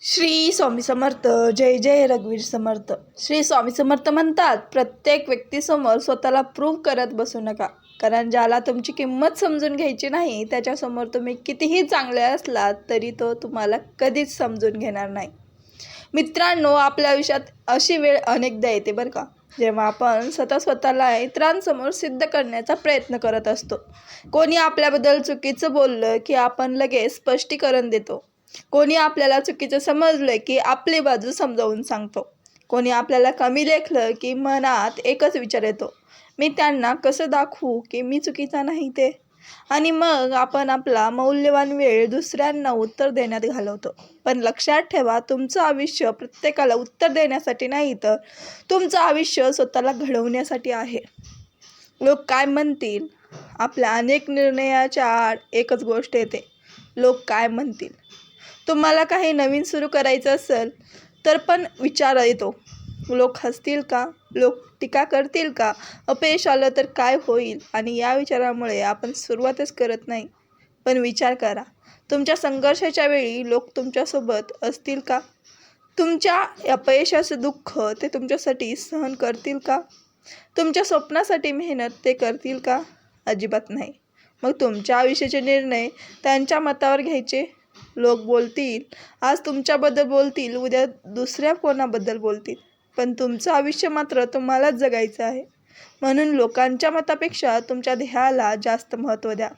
श्री स्वामी समर्थ. जय जय रघुवीर समर्थ. श्री स्वामी समर्थ म्हणतात, प्रत्येक व्यक्तीसमोर स्वतःला प्रूव्ह करत बसू नका. कारण ज्याला तुमची किंमत समजून घ्यायची नाही, त्याच्यासमोर तुम्ही कितीही चांगले असलात तरी तो तुम्हाला कधीच समजून घेणार नाही. मित्रांनो, आपल्या आयुष्यात अशी वेळ अनेकदा येते बरं का, जेव्हा आपण स्वतःला इतरांसमोर सिद्ध करण्याचा प्रयत्न करत असतो. कोणी आपल्याबद्दल चुकीचं बोललं की आपण लगेच स्पष्टीकरण देतो. कोणी आपल्याला चुकीचं समजलं की आपली बाजू समजावून सांगतो. कोणी आपल्याला कमी लेखलं की मनात एकच विचार येतो, मी त्यांना कसं दाखवू की मी चुकीचा नाही ते. आणि मग आपण आपला मौल्यवान वेळ दुसऱ्यांना उत्तर देण्यात घालवतो. पण लक्षात ठेवा, तुमचं आयुष्य प्रत्येकाला उत्तर देण्यासाठी नाही, तर तुमचं आयुष्य स्वतःला घडवण्यासाठी आहे. लोक काय म्हणतील, आपल्या अनेक निर्णयाच्या आड एकच गोष्ट येते, लोक काय म्हणतील. तुम्हाला काही नवीन सुरू करायचं असेल तर पण विचार येतो, लोक हसतील का, लोक टीका करतील का, अपयश आलं तर काय होईल. आणि या विचारामुळे आपण सुरुवातच करत नाही. पण विचार करा, तुमच्या संघर्षाच्या वेळी लोक तुमच्यासोबत असतील का? तुमच्या अपयशाचं दुःख ते तुमच्यासाठी सहन करतील का? तुमच्या स्वप्नासाठी मेहनत ते करतील का? अजिबात नाही. मग तुमच्या आयुष्याचे निर्णय त्यांच्या मतावर घ्यायचे. लोक बोलतील, आज तुमच्याबद्दल बोलतील, उद्या दुसऱ्या कोणाबद्दल बोलतील, पण तुमचं आयुष्य मात्र तुम्हालाच जगायचं आहे. म्हणून लोकांच्या मतापेक्षा तुमच्या ध्येयाला जास्त महत्त्व द्या.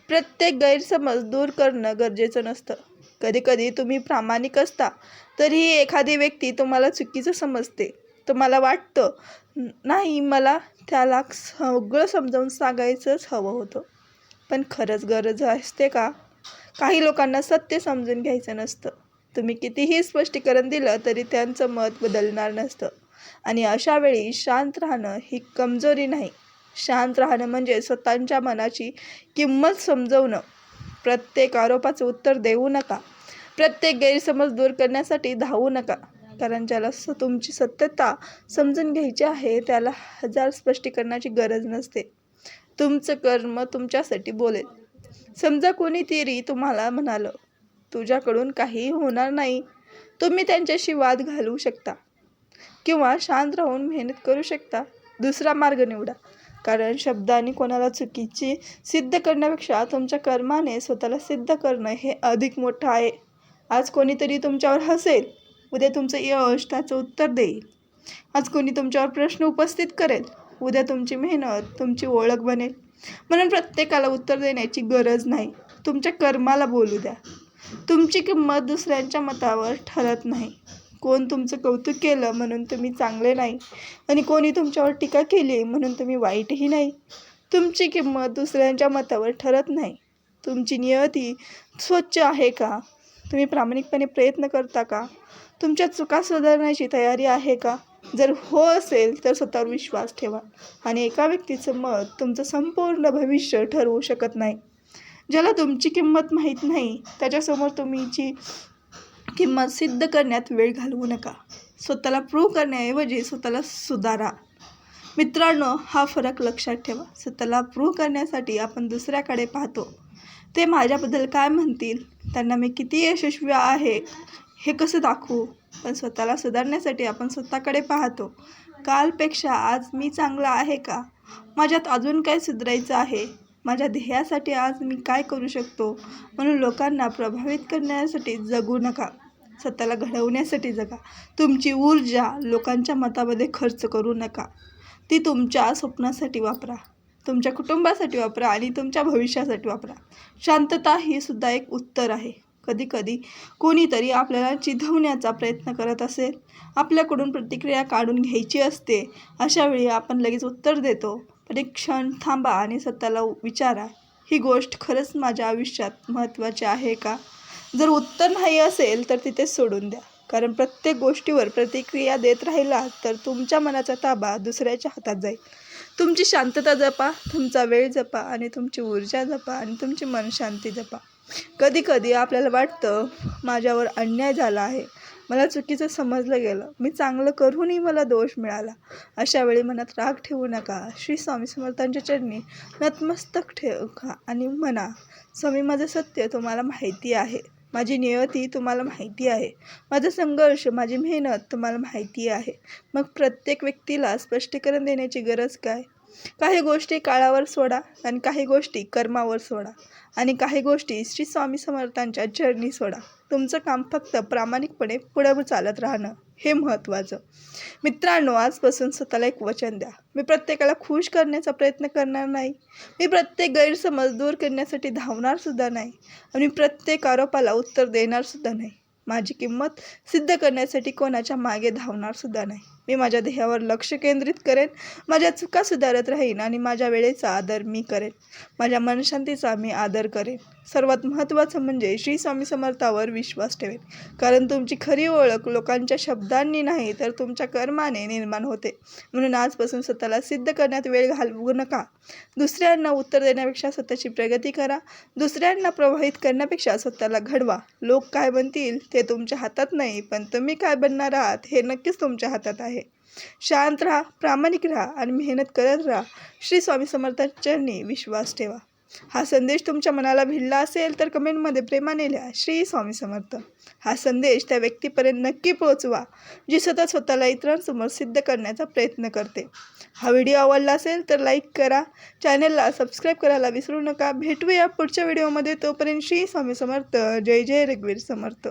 प्रत्येक गैरसमज दूर करणं गरजेचं नसतं. कधीकधी तुम्ही प्रामाणिक असता तरीही एखादी व्यक्ती तुम्हाला चुकीचं समजते. तुम्हाला वाटतं, नाही, मला त्याला सगळं समजावून सांगायचंच हवं होतं. पण खरंच गरज असते का? काही लोकांना सत्य समजून घ्यायचं नसतं. तुम्ही कितीही स्पष्टीकरण दिलं तरी त्यांचं मत बदलणार नसतं. आणि अशा वेळी शांत राहणं ही कमजोरी नाही. शांत राहणं म्हणजे स्वतःच्या मनाची किंमत समजवणं. प्रत्येक आरोपाचं उत्तर देऊ नका. प्रत्येक गैरसमज दूर करण्यासाठी धावू नका. कारण ज्याला तुमची सत्यता समजून घ्यायची आहे त्याला 1000 स्पष्टीकरणाची गरज नसते. तुमचं कर्म तुमच्यासाठी बोलेल. समजा कोणीतरी तुम्हाला म्हणालं, तुझ्याकडून काहीही होणार नाही. तुम्ही त्यांच्याशी वाद घालवू शकता किंवा शांत राहून मेहनत करू शकता. दुसरा मार्ग निवडा. कारण शब्दांनी कोणाला चुकीची सिद्ध करण्यापेक्षा तुमच्या कर्माने स्वतःला सिद्ध करणं हे अधिक मोठं आहे. आज कोणीतरी तुमच्यावर हसेल, उद्या तुमचं यश त्याचं उत्तर देईल. आज कोणी तुमच्यावर प्रश्न उपस्थित करेल, उद्या तुमची मेहनत तुमची ओळख बनेल. म्हणून प्रत्येकाला उत्तर देण्याची गरज नाही. तुमच्या कर्माला बोलू द्या. तुमची किंमत दुसऱ्यांच्या मतावर ठरत नाही. कोण तुमचं कौतुक केलं म्हणून तुम्ही चांगले नाही, आणि कोणी तुमच्यावर टीका केली म्हणून तुम्ही वाईटही नाही. तुमची किंमत दुसऱ्यांच्या मतावर ठरत नाही. तुमची नियती स्वच्छ आहे का? तुम्ही प्रामाणिकपणे प्रयत्न करता का? तुमच्या चुका सुधारण्याची तयारी आहे का? जर हो असेल तर स्वतःवर विश्वास ठेवा. आणि एका व्यक्तीचं मत तुमचं संपूर्ण भविष्य ठरवू शकत नाही. ज्याला तुमची किंमत माहीत नाही त्याच्यासमोर तुमची किंमत सिद्ध करण्यात वेळ घालवू नका. स्वतःला प्रूव्ह करण्याऐवजी स्वतःला सुधारा. मित्रांनो, हा फरक लक्षात ठेवा. स्वतःला प्रूव्ह करण्यासाठी आपण दुसऱ्याकडे पाहतो, ते माझ्याबद्दल काय म्हणतील, त्यांना मी किती यशस्वी आहे हे कसं दाखवू. पण स्वतःला सुधारण्यासाठी आपण स्वतःकडे पाहतो, कालपेक्षा आज मी चांगला आहे का? माझ्यात अजून काय सुधारायचं आहे? माझ्या ध्येयासाठी आज मी काय करू शकतो? म्हणून लोकांना प्रभावित करण्यासाठी जगू नका, स्वतःला घडवण्यासाठी जगा. तुमची ऊर्जा लोकांच्या मतामध्ये खर्च करू नका. ती तुमच्या स्वप्नासाठी वापरा, तुमच्या कुटुंबासाठी वापरा आणि तुमच्या भविष्यासाठी वापरा. शांतता ही सुद्धा एक उत्तर आहे. कधीकधी कोणीतरी आपल्याला चिथवण्याचा प्रयत्न करत असेल, आपल्याकडून प्रतिक्रिया काढून घ्यायची असते. अशा वेळी आपण लगेच उत्तर देतो. पण एक क्षण थांबा आणि स्वतःला विचारा, ही गोष्ट खरंच माझ्या आयुष्यात महत्त्वाची आहे का? जर उत्तर नाही असेल तर तिथेच सोडून द्या. कारण प्रत्येक गोष्टीवर प्रतिक्रिया देत राहिला तर तुमच्या मनाचा ताबा दुसऱ्याच्या हातात जाईल. तुमची शांतता जपा, तुमचा वेळ जपा आणि तुमची ऊर्जा जपा आणि तुमची मनशांती जपा. कधीकधी आपल्याला वाटतं, माझ्यावर अन्याय झाला आहे, मला चुकीचं समजलं गेलं, मी चांगलं करूनही मला दोष मिळाला. अशा वेळी मनात राग ठेवू नका. श्री स्वामी समर्थांच्या चरणी नतमस्तक ठेवा आणि म्हणा, स्वामी, माझं सत्य तुम्हाला माहिती आहे. माझी नियती तुम्हाला माहिती आहे. माझा संघर्ष, माझी मेहनत तुम्हाला माहिती आहे. मग प्रत्येक व्यक्तीला स्पष्टीकरण देण्याची गरज काय? काही गोष्टी काळावर सोडा आणि काही गोष्टी कर्मावर सोडा आणि काही गोष्टी श्री स्वामी समर्थांच्या चरणी सोडा. तुमचं काम फक्त प्रामाणिकपणे पुढे चालत राहणं हे महत्त्वाचं. मित्रांनो, आजपासून स्वतःला एक वचन द्या. मी प्रत्येकाला खुश करण्याचा प्रयत्न करणार नाही. मी प्रत्येक गैरसमज दूर करण्यासाठी धावणार सुद्धा नाही आणि प्रत्येक आरोपाला उत्तर देणार सुद्धा नाही. माझी किंमत सिद्ध करण्यासाठी कोणाच्या मागे धावणार सुद्धा नाही. मी माझ्या ध्येयावर लक्ष केंद्रित करेन, माझ्या चुका सुधारत राहीन आणि माझ्या वेळेचा आदर मी करेन. माझ्या मनशांतीचा मी आदर करेन. सर्वात महत्त्वाचं म्हणजे श्री स्वामी समर्थावर विश्वास ठेवेन, कारण तुमची खरी ओळख लोकांच्या शब्दांनी नाही तर तुमच्या कर्माने निर्माण होते. म्हणून आजपासून स्वतःला सिद्ध करण्यात वेळ घालवू नका. दुसऱ्यांना उत्तर देण्यापेक्षा स्वतःची प्रगती करा. दुसऱ्यांना प्रभावित करण्यापेक्षा स्वतःला घडवा. लोक काय बनतील ते तुमच्या हातात नाही, पण तुम्ही काय बनणार आहात हे नक्कीच तुमच्या हातात आहे. शांत राहा, प्रामाणिक राहा आणि मेहनत करत राहा. श्री स्वामी समर्थांच्या चरणी विश्वास ठेवा. हा संदेश तुमच्या मनाला भिडला असेल तर कमेंटमध्ये प्रेमाने लिहा श्री स्वामी समर्थ. हा संदेश त्या व्यक्तीपर्यंत नक्की पोहोचवा जी सतत स्वतःला इतरांसमोर सिद्ध करण्याचा प्रयत्न करते. हा व्हिडिओ आवडला असेल तर लाईक करा, चॅनलला सबस्क्राईब करायला विसरू नका. भेटूया पुढच्या व्हिडिओमध्ये. तोपर्यंत श्री स्वामी समर्थ. जय जय रघुवीर समर्थ.